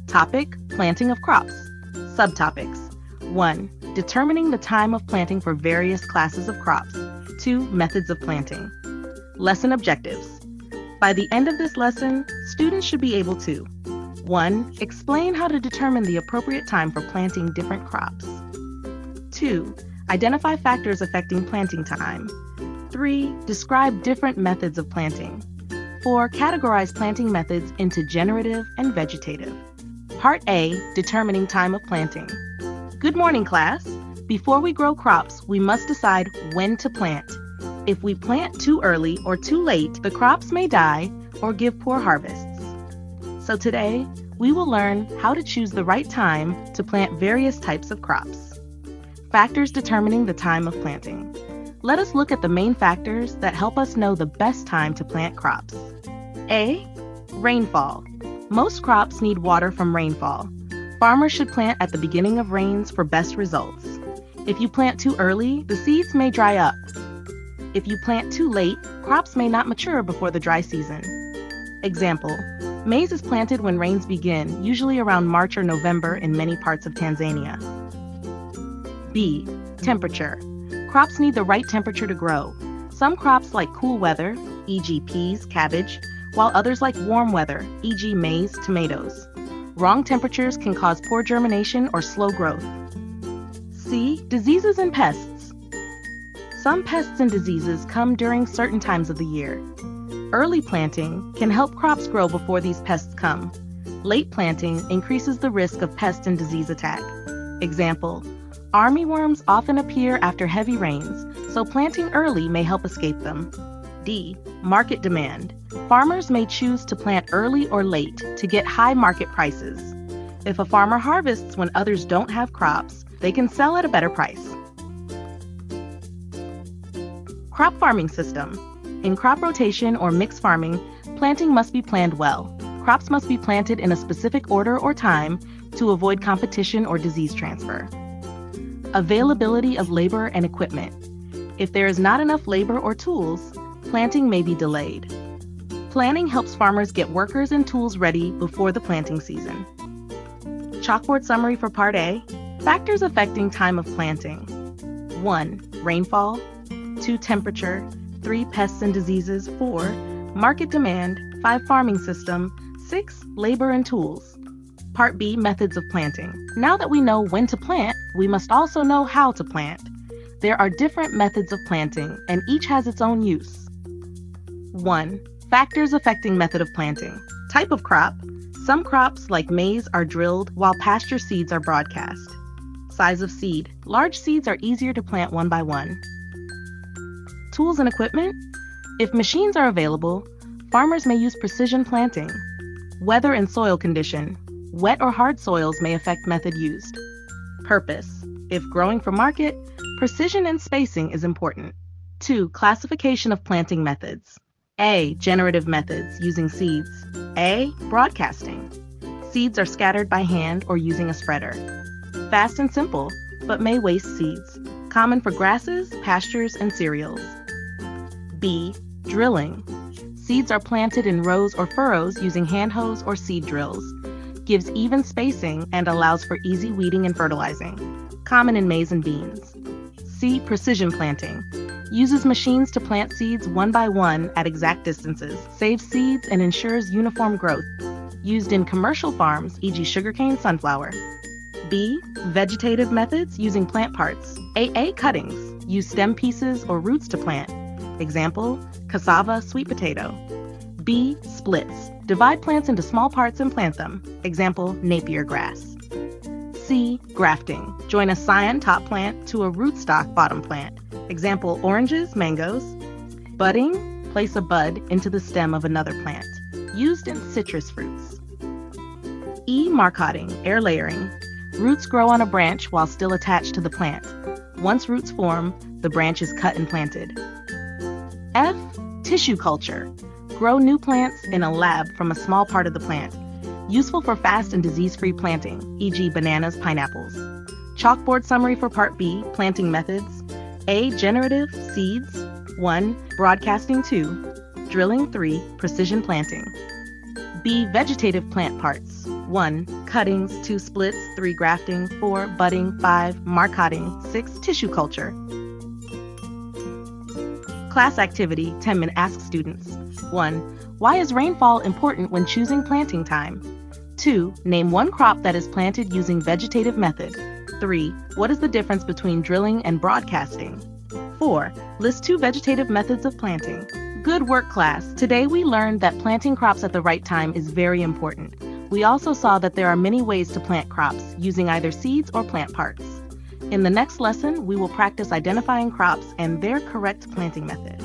Topic: planting of crops. Subtopics: 1. Determining the time of planting for various classes of crops. 2. Methods of planting. Lesson objectives. By the end of this lesson, students should be able to 1. Explain how to determine the appropriate time for planting different crops. 2. Identify factors affecting planting time. 3. Describe different methods of planting. 4. Categorize planting methods into generative and vegetative. Part A, determining time of planting. Good morning, class. Before we grow crops, we must decide when to plant. If we plant too early or too late, the crops may die or give poor harvests. So today, we will learn how to choose the right time to plant various types of crops. Factors determining the time of planting. Let us look at the main factors that help us know the best time to plant crops. A. Rainfall. Most crops need water from rainfall. Farmers should plant at the beginning of rains for best results. If you plant too early, the seeds may dry up. If you plant too late, crops may not mature before the dry season. Example: maize is planted when rains begin, usually around March or November in many parts of Tanzania. B. Temperature. Crops need the right temperature to grow. Some crops like cool weather, e.g. peas, cabbage, while others like warm weather, e.g. maize, tomatoes. Wrong temperatures can cause poor germination or slow growth. C. Diseases and pests. Some pests and diseases come during certain times of the year. Early planting can help crops grow before these pests come. Late planting increases the risk of pest and disease attack. Example: armyworms often appear after heavy rains, so planting early may help escape them. D. Market demand. Farmers may choose to plant early or late to get high market prices. If a farmer harvests when others don't have crops, they can sell at a better price. Crop farming system. In crop rotation or mixed farming, planting must be planned well. Crops must be planted in a specific order or time to avoid competition or disease transfer. Availability of labor and equipment. If there is not enough labor or tools, planting may be delayed. Planning helps farmers get workers and tools ready before the planting season. Chalkboard summary for Part A. Factors affecting time of planting. 1. Rainfall. 2. Temperature. 3. Pests and diseases. 4. Market demand. 5. Farming system. 6. Labor and tools. Part B. Methods of planting. Now that we know when to plant, we must also know how to plant. There are different methods of planting, and each has its own use. 1. Factors affecting method of planting. Type of crop. Some crops, like maize, are drilled, while pasture seeds are broadcast. Size of seed. Large seeds are easier to plant one by one. Tools and equipment. If machines are available, farmers may use precision planting. Weather and soil condition. Wet or hard soils may affect method used. Purpose. If growing for market, precision and spacing is important. 2. Classification of planting methods. A. Generative methods, using seeds. A. Broadcasting. Seeds are scattered by hand or using a spreader. Fast and simple, but may waste seeds. Common for grasses, pastures, and cereals. B. Drilling. Seeds are planted in rows or furrows using hand hoes or seed drills. Gives even spacing and allows for easy weeding and fertilizing. Common in maize and beans. C. Precision planting. Uses machines to plant seeds one by one at exact distances, saves seeds, and ensures uniform growth. Used in commercial farms, e.g. sugarcane, sunflower. B. Vegetative methods, using plant parts. A. Cuttings. Use stem pieces or roots to plant. Example: cassava, sweet potato. B. Splits. Divide plants into small parts and plant them. Example: Napier grass. C. Grafting. Join a scion top plant to a rootstock bottom plant. Example: oranges, mangoes. Budding. Place a bud into the stem of another plant. Used in citrus fruits. E. Marcotting. Air layering. Roots grow on a branch while still attached to the plant. Once roots form, the branch is cut and planted. F. Tissue culture. Grow new plants in a lab from a small part of the plant. Useful for fast and disease-free planting, e.g. bananas, pineapples. Chalkboard summary for Part B, planting methods. A. Generative, seeds. 1. Broadcasting. 2. Drilling. 3. Precision planting. B. Vegetative plant parts. 1. Cuttings, 2. Splits, 3. Grafting, 4. Budding, 5. Marcotting, 6. Tissue culture. Class activity 10-minute ask students. 1. Why is rainfall important when choosing planting time? 2. Name one crop that is planted using vegetative method. 3. What is the difference between drilling and broadcasting? 4. List 2 vegetative methods of planting. Good work, class. Today we learned that planting crops at the right time is very important. We also saw that there are many ways to plant crops, using either seeds or plant parts. In the next lesson, we will practice identifying crops and their correct planting method.